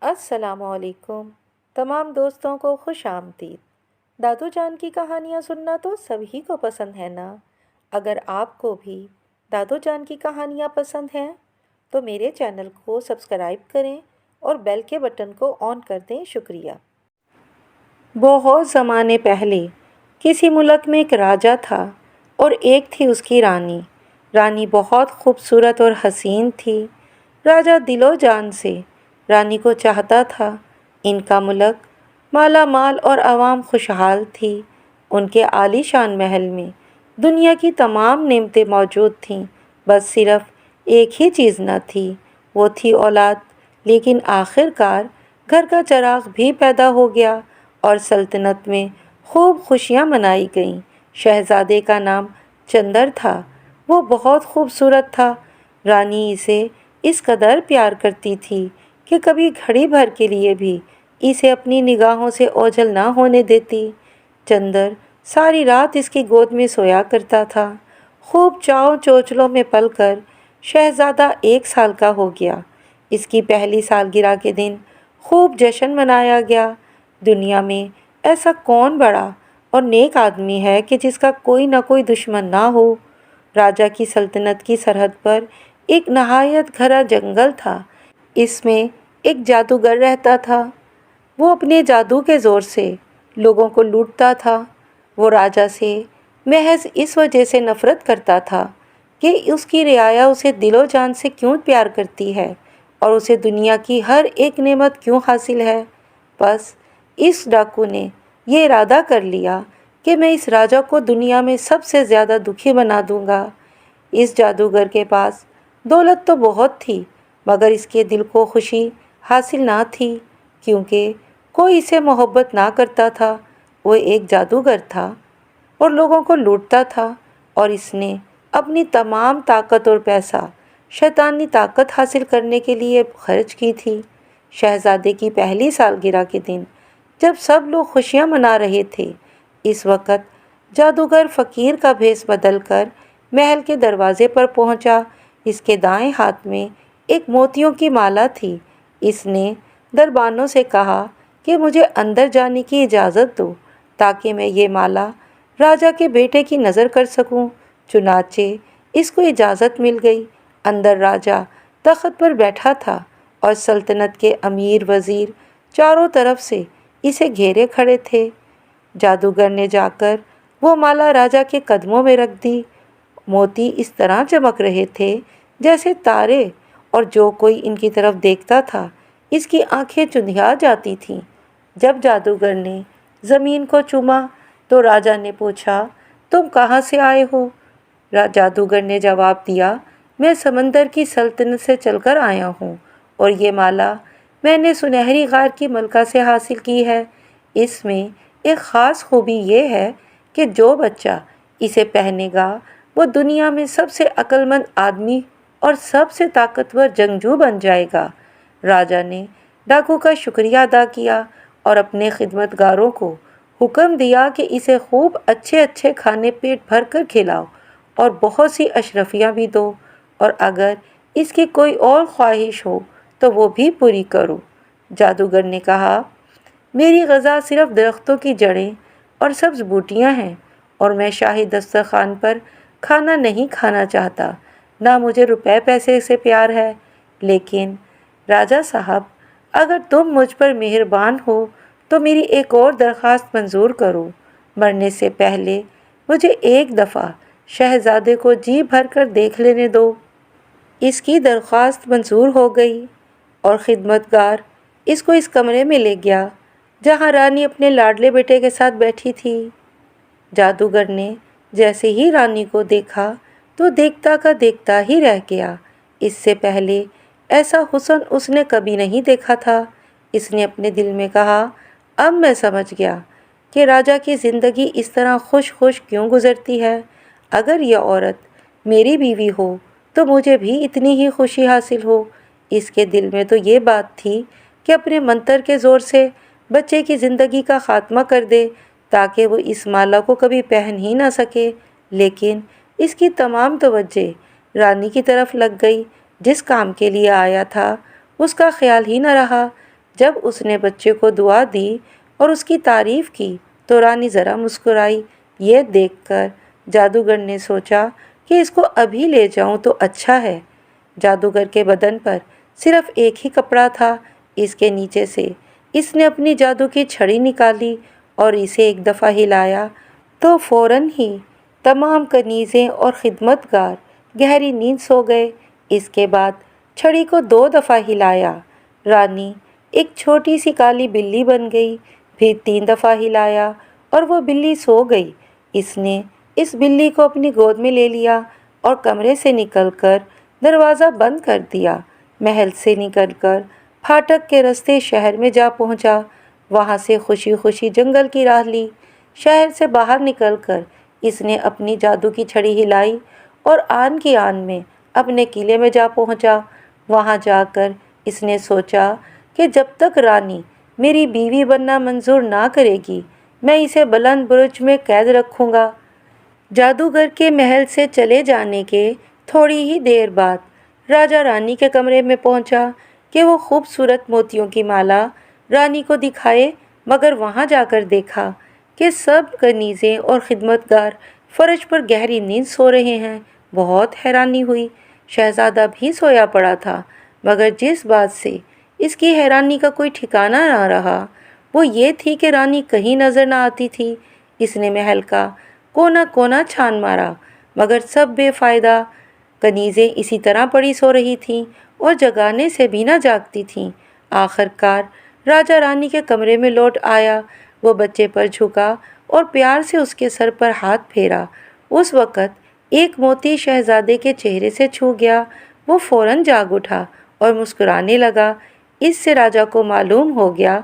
السلام علیکم تمام دوستوں کو خوش آمدید۔ دادو جان کی کہانیاں سننا تو سبھی کو پسند ہے نا؟ اگر آپ کو بھی دادو جان کی کہانیاں پسند ہیں تو میرے چینل کو سبسکرائب کریں اور بیل کے بٹن کو آن کر دیں۔ شکریہ۔ بہت زمانے پہلے کسی ملک میں ایک راجا تھا اور ایک تھی اس کی رانی۔ رانی بہت خوبصورت اور حسین تھی۔ راجا دل و جان سے رانی کو چاہتا تھا۔ ان کا ملک مالا مال اور عوام خوشحال تھی۔ ان کے عالی شان محل میں دنیا کی تمام نعمتیں موجود تھیں، بس صرف ایک ہی چیز نہ تھی، وہ تھی اولاد۔ لیکن آخر کار گھر کا چراغ بھی پیدا ہو گیا اور سلطنت میں خوب خوشیاں منائی گئیں۔ شہزادے کا نام چندر تھا، وہ بہت خوبصورت تھا۔ رانی اسے اس قدر پیار کرتی تھی کہ کبھی گھڑی بھر کے لیے بھی اسے اپنی نگاہوں سے اوجھل نہ ہونے دیتی۔ چندر ساری رات اس کی گود میں سویا کرتا تھا۔ خوب چاؤ چوچلوں میں پل کر شہزادہ 1 سال کا ہو گیا۔ اس کی پہلی سالگرہ کے دن خوب جشن منایا گیا۔ دنیا میں ایسا کون بڑا اور نیک آدمی ہے کہ جس کا کوئی نہ کوئی دشمن نہ ہو؟ راجا کی سلطنت کی سرحد پر ایک نہایت گھرا جنگل تھا۔ اس میں ایک جادوگر رہتا تھا۔ وہ اپنے جادو کے زور سے لوگوں کو لوٹتا تھا۔ وہ راجا سے محض اس وجہ سے نفرت کرتا تھا کہ اس کی رعایا اسے دل و جان سے کیوں پیار کرتی ہے اور اسے دنیا کی ہر ایک نعمت کیوں حاصل ہے۔ بس اس ڈاکو نے یہ ارادہ کر لیا کہ میں اس راجا کو دنیا میں سب سے زیادہ دکھی بنا دوں گا۔ اس جادوگر کے پاس دولت تو بہت تھی، مگر اس کے دل کو خوشی حاصل نہ تھی، کیونکہ کوئی اسے محبت نہ کرتا تھا۔ وہ ایک جادوگر تھا اور لوگوں کو لوٹتا تھا، اور اس نے اپنی تمام طاقت اور پیسہ شیطانی طاقت حاصل کرنے کے لیے خرچ کی تھی۔ شہزادے کی پہلی سالگرہ کے دن جب سب لوگ خوشیاں منا رہے تھے، اس وقت جادوگر فقیر کا بھیس بدل کر محل کے دروازے پر پہنچا۔ اس کے دائیں ہاتھ میں ایک موتیوں کی مالا تھی۔ اس نے دربانوں سے کہا کہ مجھے اندر جانے کی اجازت دو تاکہ میں یہ مالا راجا کے بیٹے کی نظر کر سکوں۔ چنانچہ اس کو اجازت مل گئی۔ اندر راجا تخت پر بیٹھا تھا اور سلطنت کے امیر وزیر چاروں طرف سے اسے گھیرے کھڑے تھے۔ جادوگر نے جا کر وہ مالا راجا کے قدموں میں رکھ دی۔ موتی اس طرح چمک رہے تھے جیسے تارے، اور جو کوئی ان کی طرف دیکھتا تھا اس کی آنکھیں چندھیا جاتی تھیں۔ جب جادوگر نے زمین کو چوما تو راجا نے پوچھا، تم کہاں سے آئے ہو؟ جادوگر نے جواب دیا، میں سمندر کی سلطنت سے چل کر آیا ہوں، اور یہ مالا میں نے سنہری غار کی ملکہ سے حاصل کی ہے۔ اس میں ایک خاص خوبی یہ ہے کہ جو بچہ اسے پہنے گا وہ دنیا میں سب سے عقل مند آدمی اور سب سے طاقتور جنگجو بن جائے گا۔ راجا نے ڈاکو کا شکریہ ادا کیا اور اپنے خدمتگاروں کو حکم دیا کہ اسے خوب اچھے اچھے کھانے پیٹ بھر کر کھلاؤ اور بہت سی اشرفیاں بھی دو، اور اگر اس کی کوئی اور خواہش ہو تو وہ بھی پوری کرو۔ جادوگر نے کہا، میری غذا صرف درختوں کی جڑیں اور سبز بوٹیاں ہیں، اور میں شاہی دسترخوان پر کھانا نہیں کھانا چاہتا، نہ مجھے روپے پیسے سے پیار ہے۔ لیکن راجا صاحب، اگر تم مجھ پر مہربان ہو تو میری ایک اور درخواست منظور کرو۔ مرنے سے پہلے مجھے ایک دفعہ شہزادے کو جی بھر کر دیکھ لینے دو۔ اس کی درخواست منظور ہو گئی اور خدمتگار اس کو اس کمرے میں لے گیا جہاں رانی اپنے لاڈلے بیٹے کے ساتھ بیٹھی تھی۔ جادوگر نے جیسے ہی رانی کو دیکھا تو دیکھتا کا دیکھتا ہی رہ گیا۔ اس سے پہلے ایسا حسن اس نے کبھی نہیں دیکھا تھا۔ اس نے اپنے دل میں کہا، اب میں سمجھ گیا کہ راجا کی زندگی اس طرح خوش خوش کیوں گزرتی ہے۔ اگر یہ عورت میری بیوی ہو تو مجھے بھی اتنی ہی خوشی حاصل ہو۔ اس کے دل میں تو یہ بات تھی کہ اپنے منتر کے زور سے بچے کی زندگی کا خاتمہ کر دے تاکہ وہ اس مالا کو کبھی پہن ہی نہ سکے۔ لیکن اس کی تمام توجہ رانی کی طرف لگ گئی۔ جس کام کے لیے آیا تھا اس کا خیال ہی نہ رہا۔ جب اس نے بچے کو دعا دی اور اس کی تعریف کی تو رانی ذرا مسکرائی۔ یہ دیکھ کر جادوگر نے سوچا کہ اس کو ابھی لے جاؤں تو اچھا ہے۔ جادوگر کے بدن پر صرف ایک ہی کپڑا تھا۔ اس کے نیچے سے اس نے اپنی جادو کی چھڑی نکالی اور اسے ایک دفعہ ہلایا تو فوراً ہی تمام کنیزیں اور خدمتگار گہری نیند سو گئے۔ اس کے بعد چھڑی کو 2 دفعہ ہلایا، رانی ایک چھوٹی سی کالی بلی بن گئی۔ پھر 3 دفعہ ہلایا اور وہ بلی سو گئی۔ اس نے اس بلی کو اپنی گود میں لے لیا اور کمرے سے نکل کر دروازہ بند کر دیا۔ محل سے نکل کر پھاٹک کے راستے شہر میں جا پہنچا۔ وہاں سے خوشی خوشی جنگل کی راہ لی۔ شہر سے باہر نکل کر اس نے اپنی جادو کی چھڑی ہلائی اور آن کی آن میں اپنے قلعے میں جا پہنچا۔ وہاں جا کر اس نے سوچا کہ جب تک رانی میری بیوی بننا منظور نہ کرے گی میں اسے بلند برج میں قید رکھوں گا۔ جادوگر کے محل سے چلے جانے کے تھوڑی ہی دیر بعد راجہ رانی کے کمرے میں پہنچا کہ وہ خوبصورت موتیوں کی مالا رانی کو دکھائے، مگر وہاں جا کر دیکھا کہ سب کنیزیں اور خدمتگار فرش پر گہری نیند سو رہے ہیں۔ بہت حیرانی ہوئی۔ شہزادہ بھی سویا پڑا تھا، مگر جس بات سے اس کی حیرانی کا کوئی ٹھکانہ نہ رہا وہ یہ تھی کہ رانی کہیں نظر نہ آتی تھی۔ اس نے محل کا کونا کونا چھان مارا، مگر سب بے فائدہ۔ کنیزیں اسی طرح پڑی سو رہی تھیں اور جگانے سے بھی نہ جاگتی تھیں۔ آخر کار راجہ رانی کے کمرے میں لوٹ آیا۔ وہ بچے پر جھکا اور پیار سے اس کے سر پر ہاتھ پھیرا۔ اس وقت ایک موتی شہزادے کے چہرے سے چھو گیا۔ وہ فوراً جاگ اٹھا اور مسکرانے لگا۔ اس سے راجہ کو معلوم ہو گیا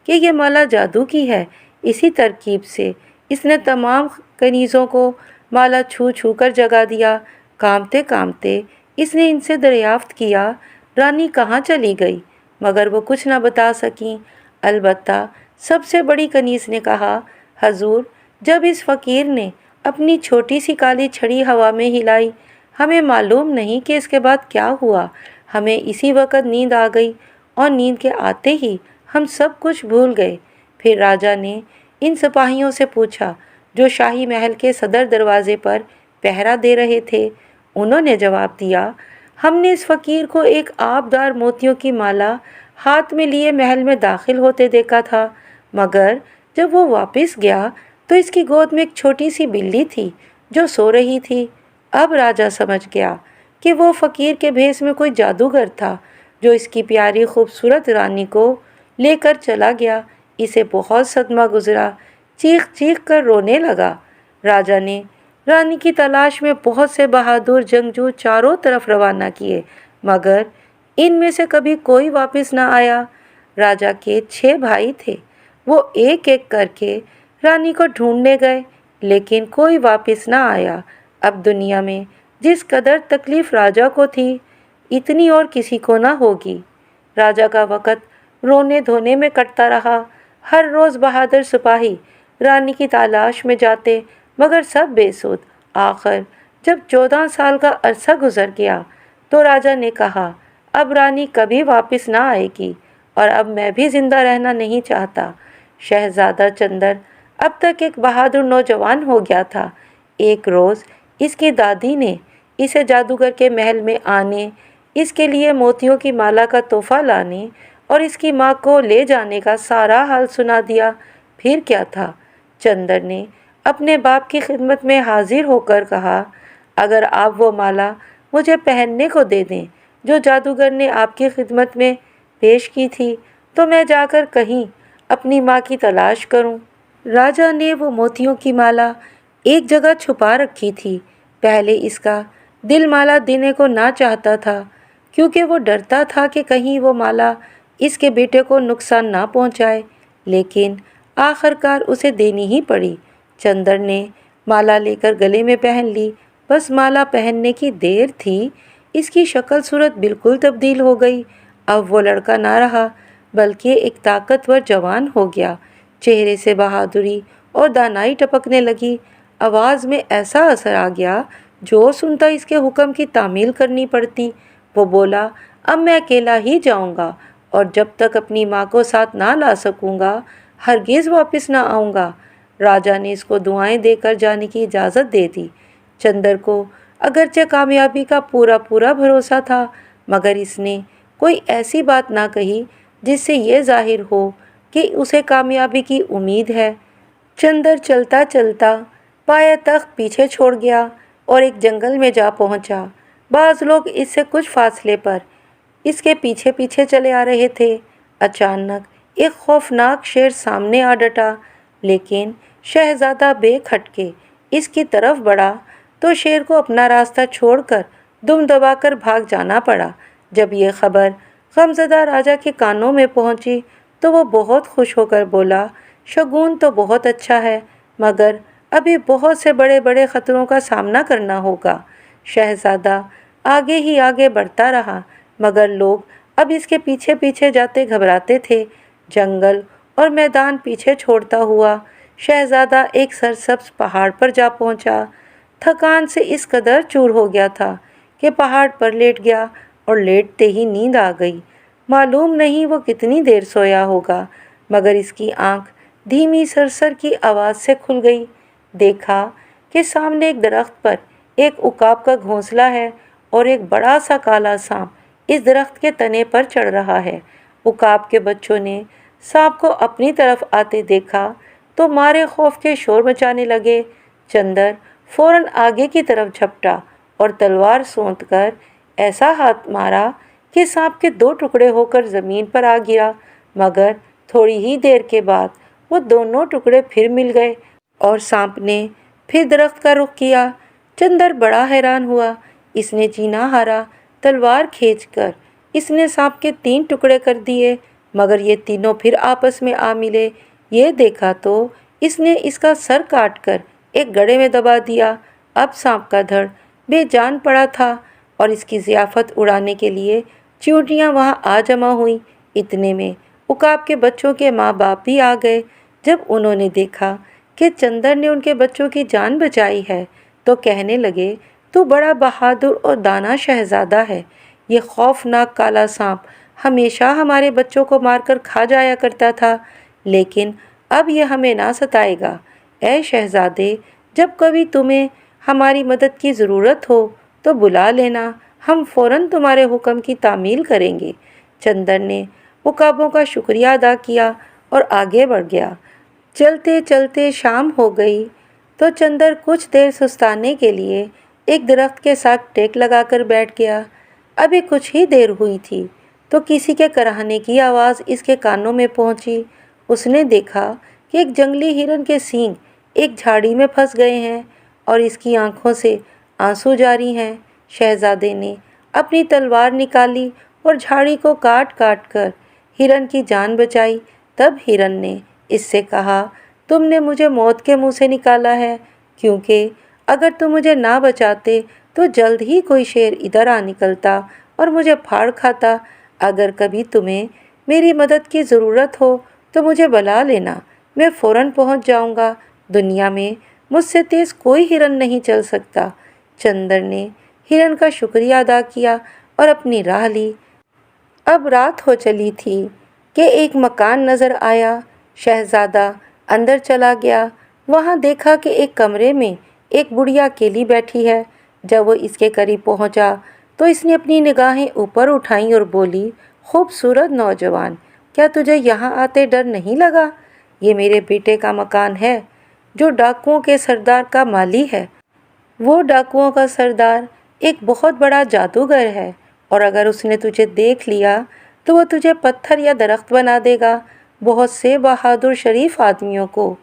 کہ یہ مالا جادو کی ہے۔ اسی ترکیب سے اس نے تمام کنیزوں کو مالا چھو چھو کر جگا دیا۔ کامتے کامتے اس نے ان سے دریافت کیا رانی کہاں چلی گئی، مگر وہ کچھ نہ بتا سکیں۔ البتہ سب سے بڑی کنیز نے کہا، حضور، جب اس فقیر نے اپنی چھوٹی سی کالی چھڑی ہوا میں ہلائی ہمیں معلوم نہیں کہ اس کے بعد کیا ہوا۔ ہمیں اسی وقت نیند آ گئی اور نیند کے آتے ہی ہم سب کچھ بھول گئے۔ پھر راجہ نے ان سپاہیوں سے پوچھا جو شاہی محل کے صدر دروازے پر پہرا دے رہے تھے۔ انہوں نے جواب دیا، ہم نے اس فقیر کو ایک آبدار موتیوں کی مالا ہاتھ میں لیے محل میں داخل ہوتے دیکھا تھا، مگر جب وہ واپس گیا تو اس کی گود میں ایک چھوٹی سی بلی تھی جو سو رہی تھی۔ اب راجہ سمجھ گیا کہ وہ فقیر کے بھیس میں کوئی جادوگر تھا جو اس کی پیاری خوبصورت رانی کو لے کر چلا گیا۔ اسے بہت صدمہ گزرا، چیخ چیخ کر رونے لگا۔ راجہ نے رانی کی تلاش میں بہت سے بہادر جنگجو چاروں طرف روانہ کیے، مگر ان میں سے کبھی کوئی واپس نہ آیا۔ راجہ کے 6 بھائی تھے، وہ ایک ایک کر کے رانی کو ڈھونڈنے گئے، لیکن کوئی واپس نہ آیا۔ اب دنیا میں جس قدر تکلیف راجہ کو تھی اتنی اور کسی کو نہ ہوگی۔ راجہ کا وقت رونے دھونے میں کٹتا رہا۔ ہر روز بہادر سپاہی رانی کی تلاش میں جاتے، مگر سب بے سود۔ آخر جب 14 سال کا عرصہ گزر گیا تو راجہ نے کہا، اب رانی کبھی واپس نہ آئے گی اور اب میں بھی زندہ رہنا نہیں چاہتا۔ شہزادہ چندر اب تک ایک بہادر نوجوان ہو گیا تھا۔ ایک روز اس کی دادی نے اسے جادوگر کے محل میں آنے، اس کے لیے موتیوں کی مالا کا تحفہ لانے اور اس کی ماں کو لے جانے کا سارا حال سنا دیا۔ پھر کیا تھا، چندر نے اپنے باپ کی خدمت میں حاضر ہو کر کہا، اگر آپ وہ مالا مجھے پہننے کو دے دیں جو جادوگر نے آپ کی خدمت میں پیش کی تھی تو میں جا کر کہیں اپنی ماں کی تلاش کروں۔ راجہ نے وہ موتیوں کی مالا ایک جگہ چھپا رکھی تھی۔ پہلے اس کا دل مالا دینے کو نہ چاہتا تھا، کیونکہ وہ ڈرتا تھا کہ کہیں وہ مالا اس کے بیٹے کو نقصان نہ پہنچائے، لیکن آخر کار اسے دینی ہی پڑی۔ چندر نے مالا لے کر گلے میں پہن لی۔ بس مالا پہننے کی دیر تھی، اس کی شکل صورت بالکل تبدیل ہو گئی۔ اب وہ لڑکا نہ رہا بلکہ ایک طاقتور جوان ہو گیا۔ چہرے سے بہادری اور دانائی ٹپکنے لگی۔ آواز میں ایسا اثر آ گیا جو سنتا اس کے حکم کی تعمیل کرنی پڑتی۔ وہ بولا، اب میں اکیلا ہی جاؤں گا اور جب تک اپنی ماں کو ساتھ نہ لا سکوں گا ہرگز واپس نہ آؤں گا۔ راجا نے اس کو دعائیں دے کر جانے کی اجازت دے دی۔ چندر کو اگرچہ کامیابی کا پورا بھروسہ تھا، مگر اس نے کوئی ایسی بات نہ کہی جس سے یہ ظاہر ہو کہ اسے کامیابی کی امید ہے۔ چندر چلتا چلتا پایا تخت پیچھے چھوڑ گیا اور ایک جنگل میں جا پہنچا۔ بعض لوگ اس سے کچھ فاصلے پر اس کے پیچھے پیچھے چلے آ رہے تھے۔ اچانک ایک خوفناک شیر سامنے آ ڈٹا، لیکن شہزادہ بے کھٹکے اس کی طرف بڑھا تو شیر کو اپنا راستہ چھوڑ کر دم دبا کر بھاگ جانا پڑا۔ جب یہ خبر غمزدہ راجا کے کانوں میں پہنچی تو وہ بہت خوش ہو کر بولا، شگون تو بہت اچھا ہے، مگر ابھی بہت سے بڑے بڑے خطروں کا سامنا کرنا ہوگا۔ شہزادہ آگے ہی آگے بڑھتا رہا، مگر لوگ اب اس کے پیچھے پیچھے جاتے گھبراتے تھے۔ جنگل اور میدان پیچھے چھوڑتا ہوا شہزادہ ایک سرسبز پہاڑ پر جا پہنچا۔ تھکان سے اس قدر چور ہو گیا تھا کہ پہاڑ پر لیٹ گیا اور لیٹتے ہی نیند آ گئی۔ معلوم نہیں وہ کتنی دیر سویا ہوگا، مگر اس کی آنکھ دھیمی سرسر کی آواز سے کھل گئی۔ دیکھا کہ سامنے ایک درخت پر ایک عقاب کا گھونسلہ ہے اور ایک بڑا سا کالا سانپ اس درخت کے تنے پر چڑھ رہا ہے۔ عقاب کے بچوں نے سانپ کو اپنی طرف آتے دیکھا تو مارے خوف کے شور مچانے لگے۔ چندر فوراً آگے کی طرف جھپٹا اور تلوار سونت کر ایسا ہاتھ مارا کہ سانپ کے 2 ٹکڑے ہو کر زمین پر آ گرا، مگر تھوڑی ہی دیر کے بعد وہ دونوں ٹکڑے پھر مل گئے اور سانپ نے پھر درخت کا رخ کیا۔ چندر بڑا حیران ہوا۔ اس نے جینا ہارا تلوار کھینچ کر اس نے سانپ کے 3 ٹکڑے کر دیے، مگر یہ تینوں پھر آپس میں آ ملے۔ یہ دیکھا تو اس نے اس کا سر کاٹ کر ایک گڑھے میں دبا دیا۔ اب سانپ کا دھڑ بے جان پڑا تھا اور اس کی ضیافت اڑانے کے لیے چیونٹیاں وہاں آ جمع ہوئیں۔ اتنے میں عقاب کے بچوں کے ماں باپ بھی آ گئے۔ جب انہوں نے دیکھا کہ چندر نے ان کے بچوں کی جان بچائی ہے تو کہنے لگے، تو بڑا بہادر اور دانا شہزادہ ہے۔ یہ خوفناک کالا سانپ ہمیشہ ہمارے بچوں کو مار کر کھا جایا کرتا تھا، لیکن اب یہ ہمیں نہ ستائے گا۔ اے شہزادے، جب کبھی تمہیں ہماری مدد کی ضرورت ہو تو بلا لینا، ہم فوراً تمہارے حکم کی تعمیل کریں گے۔ چندر نے عقابوں کا شکریہ ادا کیا اور آگے بڑھ گیا۔ چلتے چلتے شام ہو گئی تو چندر کچھ دیر سستانے کے لیے ایک درخت کے ساتھ ٹیک لگا کر بیٹھ گیا۔ ابھی کچھ ہی دیر ہوئی تھی تو کسی کے کراہنے کی آواز اس کے کانوں میں پہنچی۔ اس نے دیکھا کہ ایک جنگلی ہرن کے سینگ ایک جھاڑی میں پھنس گئے ہیں اور اس کی آنکھوں سے آنسو جاری ہیں۔ شہزادے نے اپنی تلوار نکالی اور جھاڑی کو کاٹ کاٹ کر ہرن کی جان بچائی۔ تب ہرن نے اس سے کہا، تم نے مجھے موت کے منہ سے نکالا ہے، کیونکہ اگر تم مجھے نہ بچاتے تو جلد ہی کوئی شیر ادھر آ نکلتا اور مجھے پھاڑ کھاتا۔ اگر کبھی تمہیں میری مدد کی ضرورت ہو تو مجھے بلا لینا، میں فوراً پہنچ جاؤں گا۔ دنیا میں مجھ سے تیز کوئی ہرن نہیں چل سکتا۔ چندر نے ہرن کا شکریہ ادا کیا اور اپنی راہ لی۔ اب رات ہو چلی تھی کہ ایک مکان نظر آیا۔ شہزادہ اندر چلا گیا۔ وہاں دیکھا کہ ایک کمرے میں ایک بڑھیا اکیلی بیٹھی ہے۔ جب وہ اس کے قریب پہنچا تو اس نے اپنی نگاہیں اوپر اٹھائیں اور بولی، خوبصورت نوجوان، کیا تجھے یہاں آتے ڈر نہیں لگا؟ یہ میرے بیٹے کا مکان ہے جو ڈاکوؤں کے سردار کا مالی ہے۔ وہ ڈاکوؤں کا سردار ایک بہت بڑا جادوگر ہے اور اگر اس نے تجھے دیکھ لیا تو وہ تجھے پتھر یا درخت بنا دے گا۔ بہت سے بہادر شریف آدمیوں کو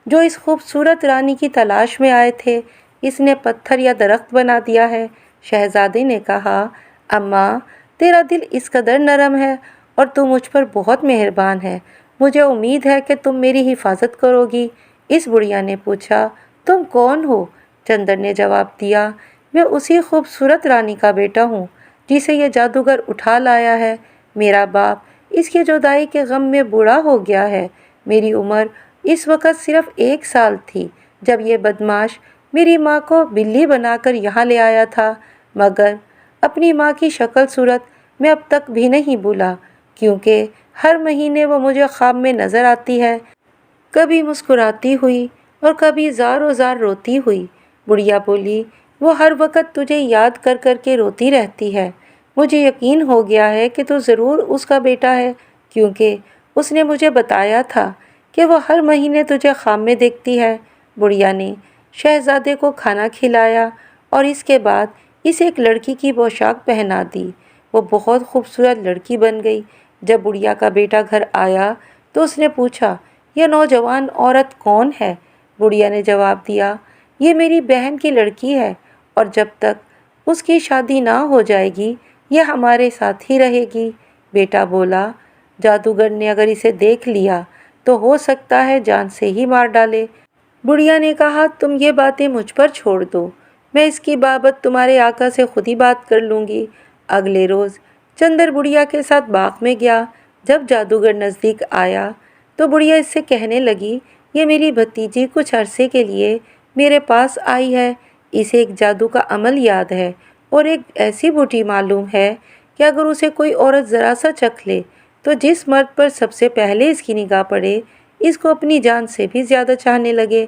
جو اس خوبصورت رانی کی تلاش میں آئے تھے اس نے پتھر یا درخت بنا دیا ہے۔ شہزادے نے کہا، اماں، تیرا دل اس قدر نرم ہے اور تو مجھ پر بہت مہربان ہے، مجھے امید ہے کہ تم میری حفاظت کرو گی۔ اس بڑھیا نے پوچھا، تم کون ہو؟ چندر نے جواب دیا، میں اسی خوبصورت رانی کا بیٹا ہوں جسے یہ جادوگر اٹھا لایا ہے۔ میرا باپ اس کی جدائی کے غم میں بوڑھا ہو گیا ہے۔ میری عمر اس وقت صرف 1 سال تھی جب یہ بدماش میری ماں کو بلی بنا کر یہاں لے آیا تھا، مگر اپنی ماں کی شکل صورت میں اب تک بھی نہیں بھولا، کیونکہ ہر مہینے وہ مجھے خواب میں نظر آتی ہے، کبھی مسکراتی ہوئی اور کبھی زار و زار روتی ہوئی۔ بڑھیا بولی، وہ ہر وقت تجھے یاد کر کر کے روتی رہتی ہے۔ مجھے یقین ہو گیا ہے کہ تو ضرور اس کا بیٹا ہے، کیونکہ اس نے مجھے بتایا تھا کہ وہ ہر مہینے تجھے خواب میں دیکھتی ہے۔ بڑھیا نے شہزادے کو کھانا کھلایا اور اس کے بعد اسے ایک لڑکی کی پوشاک پہنا دی۔ وہ بہت خوبصورت لڑکی بن گئی۔ جب بڑھیا کا بیٹا گھر آیا تو اس نے پوچھا، یہ نوجوان عورت کون ہے؟ بڑھیا نے جواب دیا، یہ میری بہن کی لڑکی ہے اور جب تک اس کی شادی نہ ہو جائے گی یہ ہمارے ساتھ ہی رہے گی۔ بیٹا بولا، جادوگر نے اگر اسے دیکھ لیا تو ہو سکتا ہے جان سے ہی مار ڈالے۔ بڑھیا نے کہا، تم یہ باتیں مجھ پر چھوڑ دو، میں اس کی بابت تمہارے آقا سے خود ہی بات کر لوں گی۔ اگلے روز چندر بڑھیا کے ساتھ باغ میں گیا۔ جب جادوگر نزدیک آیا تو بڑھیا اس سے کہنے لگی، یہ میری بھتیجی کچھ عرصے کے لیے میرے پاس آئی ہے، اسے ایک جادو کا عمل یاد ہے اور ایک ایسی بوٹی معلوم ہے کہ اگر اسے کوئی عورت ذرا سا چکھ لے تو جس مرد پر سب سے پہلے اس کی نگاہ پڑے اس کو اپنی جان سے بھی زیادہ چاہنے لگے۔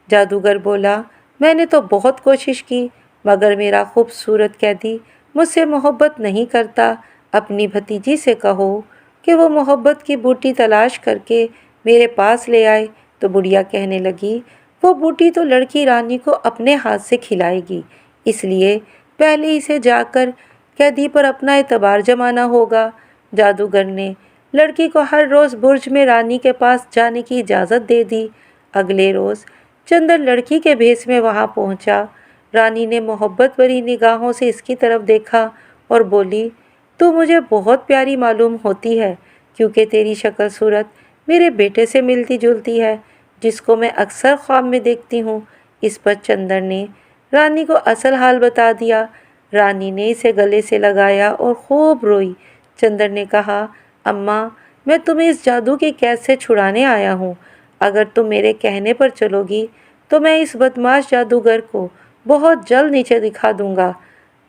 جادوگر بولا، میں نے تو بہت کوشش کی مگر میرا خوبصورت قیدی مجھ سے محبت نہیں کرتا۔ اپنی بھتیجی سے کہو کہ وہ محبت کی بوٹی تلاش کر کے میرے پاس لے آئے۔ تو بڑھیا کہنے لگی، وہ بوٹی تو لڑکی رانی کو اپنے ہاتھ سے کھلائے گی، اس لیے پہلے اسے جا کر قیدی پر اپنا اعتبار جمانا ہوگا۔ جادوگر نے لڑکی کو ہر روز برج میں رانی کے پاس جانے کی اجازت دے دی۔ اگلے روز چندر لڑکی کے بھیس میں وہاں پہنچا۔ رانی نے محبت بھری نگاہوں سے اس کی طرف دیکھا اور بولی، تو مجھے بہت پیاری معلوم ہوتی ہے کیونکہ تیری شکل صورت میرے بیٹے سے ملتی جلتی ہے جس کو میں اکثر خواب میں دیکھتی ہوں۔ اس پر چندر نے رانی کو اصل حال بتا دیا۔ رانی نے اسے گلے سے لگایا اور خوب روئی۔ چندر نے کہا، اماں، میں تمہیں اس جادو کی قید سے چھڑانے آیا ہوں، اگر تم میرے کہنے پر چلو گی تو میں اس بدماش جادوگر کو بہت جلد نیچے دکھا دوں گا۔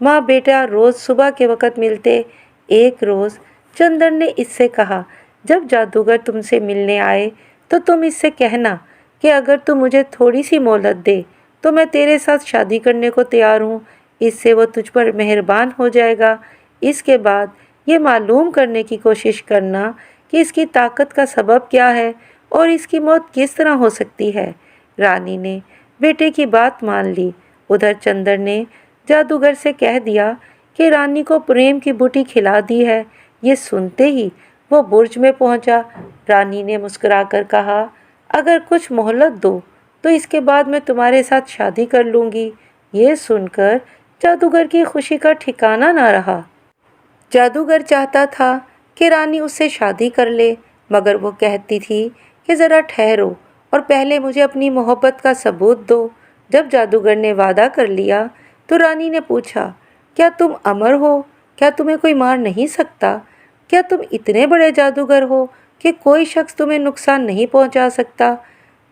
ماں بیٹا روز صبح کے وقت ملتے۔ ایک روز چندر نے اس سے کہا، جب جادوگر تم سے ملنے آئے تو تم اس سے کہنا کہ اگر تم مجھے تھوڑی سی مہلت دے تو میں تیرے ساتھ شادی کرنے کو تیار ہوں، اس سے وہ تجھ پر مہربان ہو جائے گا۔ اس کے بعد یہ معلوم کرنے کی کوشش کرنا کہ اس کی طاقت کا سبب کیا ہے اور اس کی موت کس طرح ہو سکتی ہے۔ رانی نے بیٹے کی بات مان لی۔ ادھر چندر نے جادوگر سے کہہ دیا کہ رانی کو پریم کی بوٹی کھلا دی ہے۔ یہ سنتے ہی وہ برج میں پہنچا۔ رانی نے مسکرا کر کہا، اگر کچھ مہلت دو تو اس کے بعد میں تمہارے ساتھ شادی کر لوں گی۔ یہ سن کر جادوگر کی خوشی کا ٹھکانہ نہ رہا۔ جادوگر چاہتا تھا کہ رانی اس سے شادی کر لے مگر وہ کہتی تھی کہ ذرا ٹھہرو اور پہلے مجھے اپنی محبت کا ثبوت دو۔ جب جادوگر نے وعدہ کر لیا تو رانی نے پوچھا، کیا تم امر ہو؟ کیا تمہیں کوئی مار نہیں سکتا؟ کیا تم اتنے بڑے جادوگر ہو کہ کوئی شخص تمہیں نقصان نہیں پہنچا سکتا؟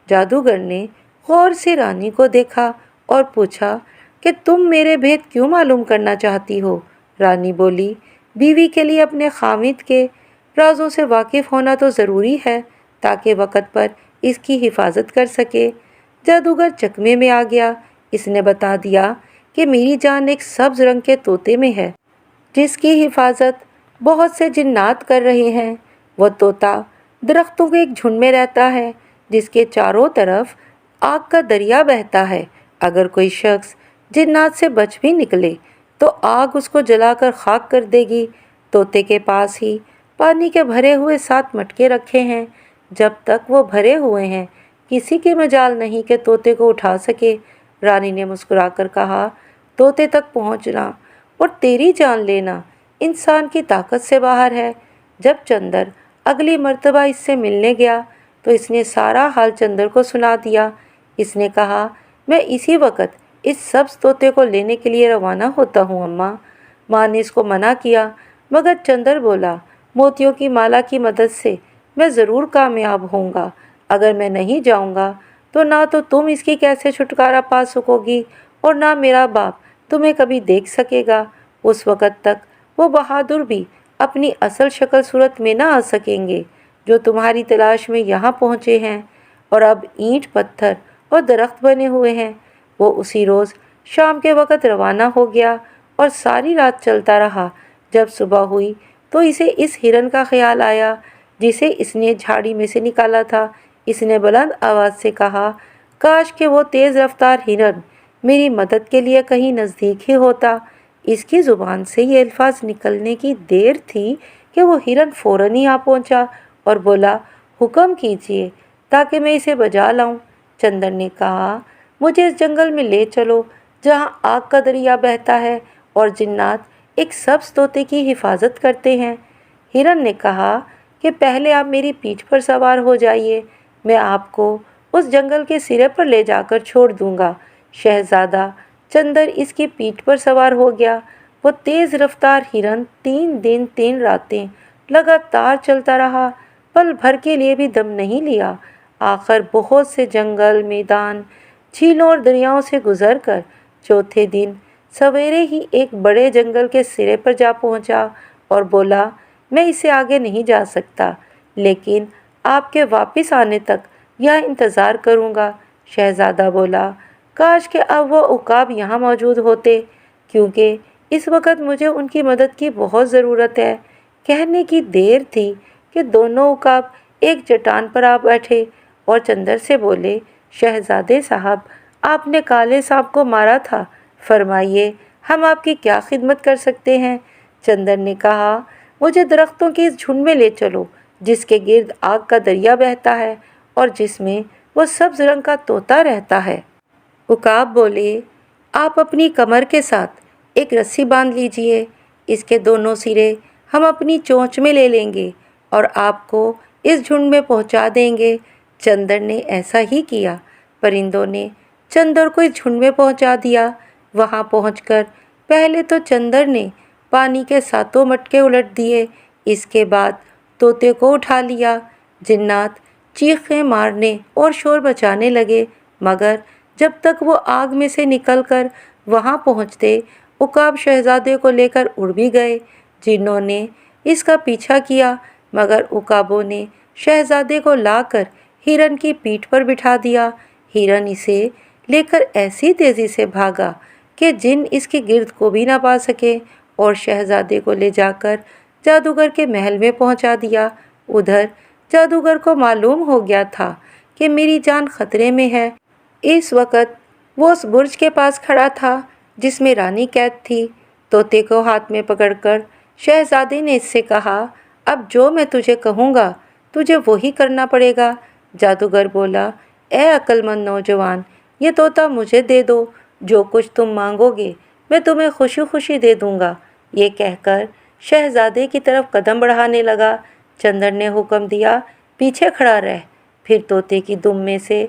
جادوگر نے غور سے رانی کو دیکھا اور پوچھا کہ تم میرے بھید کیوں معلوم کرنا چاہتی ہو؟ رانی بولی، بیوی کے لیے اپنے خاوند کے رازوں سے واقف ہونا تو ضروری ہے تاکہ وقت پر اس کی حفاظت کر سکے۔ جادوگر چکمے میں آ گیا۔ اس نے بتا دیا کہ میری جان ایک سبز رنگ کے طوطے میں ہے جس کی حفاظت بہت سے جنات کر رہے ہیں۔ وہ طوطا درختوں کے ایک جھنڈ میں رہتا ہے جس کے چاروں طرف آگ کا دریا بہتا ہے۔ اگر کوئی شخص جنات سے بچ بھی نکلے تو آگ اس کو جلا کر خاک کر دے گی۔ طوطے کے پاس ہی پانی کے بھرے ہوئے 7 مٹکے رکھے ہیں۔ جب تک وہ بھرے ہوئے ہیں کسی کی مجال نہیں کہ طوطے کو اٹھا سکے۔ رانی نے مسکرا کر کہا، طوطے تک پہنچنا اور تیری جان لینا انسان کی طاقت سے باہر ہے۔ جب چندر اگلی مرتبہ اس سے ملنے گیا تو اس نے سارا حال چندر کو سنا دیا۔ اس نے کہا، میں اسی وقت اس سبز طوطے کو لینے کے لیے روانہ ہوتا ہوں اماں۔ ماں نے اس کو منع کیا مگر چندر بولا، موتیوں کی مالا کی مدد سے میں ضرور کامیاب ہوں گا۔ اگر میں نہیں جاؤں گا تو نہ تو تم اس کی کیسے چھٹکارا پا سکو گی اور نہ میرا باپ تمہیں کبھی دیکھ سکے گا۔ اس وقت تک وہ بہادر بھی اپنی اصل شکل صورت میں نہ آ سکیں گے، جو تمہاری تلاش میں یہاں پہنچے ہیں اور اب اینٹ پتھر اور درخت بنے ہوئے ہیں۔ وہ اسی روز شام کے وقت روانہ ہو گیا اور ساری رات چلتا رہا۔ جب صبح ہوئی تو اسے اس ہرن کا خیال آیا جسے اس نے جھاڑی میں سے نکالا تھا۔ اس نے بلند آواز سے کہا، کاش کہ وہ تیز رفتار ہرن میری مدد کے لیے کہیں نزدیک ہی ہوتا۔ اس کی زبان سے یہ الفاظ نکلنے کی دیر تھی کہ وہ ہرن فوراً ہی آ پہنچا اور بولا، حکم کیجیے تاکہ میں اسے بجا لاؤں۔ چندر نے کہا، مجھے اس جنگل میں لے چلو جہاں آگ کا دریا بہتا ہے اور جنات ایک سبز طوطے کی حفاظت کرتے ہیں۔ ہرن نے کہا کہ پہلے آپ میری پیٹھ پر سوار ہو جائیے، میں آپ کو اس جنگل کے سرے پر لے جا کر چھوڑ دوں گا۔ شہزادہ چندر اس کی پیٹھ پر سوار ہو گیا۔ وہ تیز رفتار ہرن 3 دن 3 راتیں لگاتار چلتا رہا، پل بھر کے لیے بھی دم نہیں لیا۔ آخر بہت سے جنگل، میدان، جھیلوں اور دریاؤں سے گزر کر چوتھے دن سویرے ہی ایک بڑے جنگل کے سرے پر جا پہنچا اور بولا، میں اسے آگے نہیں جا سکتا، لیکن آپ کے واپس آنے تک یہاں انتظار کروں گا۔ شہزادہ بولا، کاش کہ اب وہ عقاب یہاں موجود ہوتے، کیونکہ اس وقت مجھے ان کی مدد کی بہت ضرورت ہے۔ کہنے کی دیر تھی کہ دونوں عقاب ایک چٹان پر آ بیٹھے اور چندر سے بولے، شہزادے صاحب، آپ نے کالے سانپ کو مارا تھا، فرمائیے ہم آپ کی کیا خدمت کر سکتے ہیں؟ چندر نے کہا، مجھے درختوں کے اس جھنڈ میں لے چلو جس کے گرد آگ کا دریا بہتا ہے اور جس میں وہ سبز رنگ کا طوطا رہتا ہے۔ عقاب بولے، آپ اپنی کمر کے ساتھ ایک رسی باندھ لیجئے، اس کے دونوں سرے ہم اپنی چونچ میں لے لیں گے اور آپ کو اس جھنڈ میں پہنچا دیں گے۔ چندر نے ایسا ہی کیا۔ پرندوں نے چندر کو اس جھنڈ میں پہنچا دیا۔ وہاں پہنچ کر پہلے تو چندر نے پانی کے 7 مٹکے الٹ دیے، اس کے بعد طوطے کو اٹھا لیا۔ جنات چیخیں مارنے اور شور مچانے لگے، مگر جب تک وہ آگ میں سے نکل کر وہاں پہنچتے، عقاب شہزادے کو لے کر اڑ بھی گئے۔ جنوں نے اس کا پیچھا کیا، مگر عقابوں نے شہزادے کو لا کر ہرن کی پیٹھ پر بٹھا دیا۔ ہرن اسے لے کر ایسی تیزی سے بھاگا کہ جن اس کے گرد کو بھی نہ پا سکے اور شہزادے کو لے جا کر جادوگر کے محل میں پہنچا دیا۔ ادھر جادوگر کو معلوم ہو گیا تھا کہ میری جان خطرے میں ہے۔ اس وقت وہ اس برج کے پاس کھڑا تھا جس میں رانی قید تھی۔ طوطے کو ہاتھ میں پکڑ کر شہزادے نے اس سے کہا، اب جو میں تجھے کہوں گا تجھے وہی کرنا پڑے گا۔ جادوگر بولا، اے عقل مند نوجوان، یہ طوطا مجھے دے دو، جو کچھ تم مانگو گے میں تمہیں خوشی خوشی دے دوں گا۔ یہ کہہ کر شہزادے کی طرف قدم بڑھانے لگا۔ چندر نے حکم دیا، پیچھے کھڑا رہ۔ پھر طوطے کی دم میں سے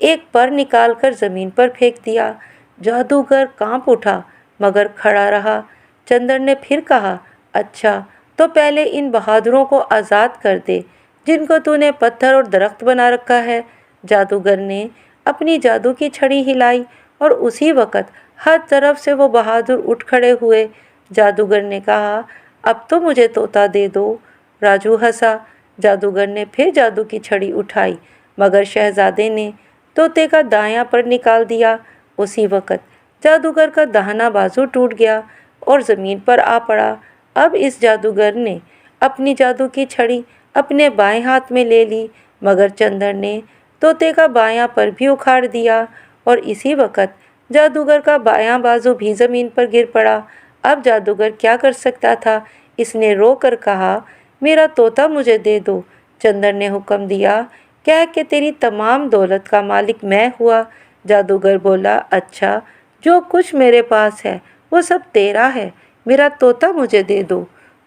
ایک پر نکال کر زمین پر پھینک دیا۔ جادوگر کانپ اٹھا مگر کھڑا رہا۔ چندر نے پھر کہا، اچھا تو پہلے ان بہادروں کو آزاد کر دے جن کو تو نے پتھر اور درخت بنا رکھا ہے۔ جادوگر نے اپنی جادو کی چھڑی ہلائی اور اسی وقت ہر طرف سے وہ بہادر اٹھ کھڑے ہوئے۔ جادوگر نے کہا، اب تو مجھے طوطا دے دو۔ راجو ہنسا۔ جادوگر نے پھر جادو کی چھڑی اٹھائی مگر شہزادے نے طوطے کا دایاں پر نکال دیا۔ اسی وقت جادوگر کا داہنا بازو ٹوٹ گیا اور زمین پر آ پڑا۔ اب اس جادوگر نے اپنی جادو کی چھڑی اپنے بائیں ہاتھ میں لے لی، مگر چندر نے طوطے کا بایاں پر بھی اکھاڑ دیا اور اسی وقت جادوگر کا بایاں بازو بھی زمین پر گر پڑا۔ اب جادوگر کیا کر سکتا تھا؟ اس نے رو کر کہا، میرا طوطا مجھے دے دو۔ چندر نے حکم دیا، کہہ کہ تیری تمام دولت کا مالک میں ہوا۔ جادوگر بولا، اچھا جو کچھ میرے پاس ہے وہ سب تیرا ہے، میرا طوطا مجھے دے دو۔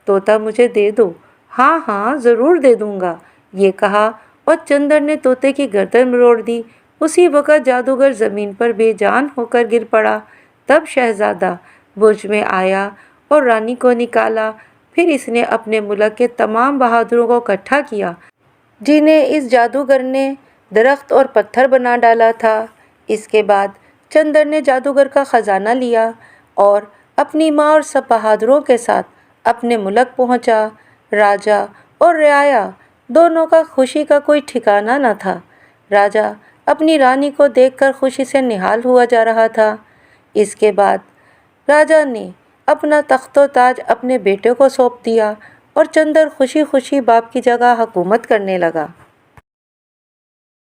طوطا مجھے دے دو؟ ہاں ہاں ضرور دے دوں گا، یہ کہا اور چندر نے طوطے کی گردن مروڑ دی۔ اسی وقت جادوگر زمین پر بے جان ہو کر گر پڑا۔ تب شہزادہ برج میں آیا اور رانی کو نکالا۔ پھر اس نے اپنے ملک کے تمام بہادروں کو اکٹھا کیا جنہیں اس جادوگر نے درخت اور پتھر بنا ڈالا تھا۔ اس کے بعد چندر نے جادوگر کا خزانہ لیا اور اپنی ماں اور سب بہادروں کے ساتھ اپنے ملک پہنچا۔ راجا اور رعایا دونوں کا خوشی کا کوئی ٹھکانہ نہ تھا۔ راجا اپنی رانی کو دیکھ کر خوشی سے نہال ہوا جا رہا تھا۔ اس کے بعد راجا نے اپنا تخت و تاج اپنے بیٹے کو سونپ دیا اور چندر خوشی خوشی باپ کی جگہ حکومت کرنے لگا۔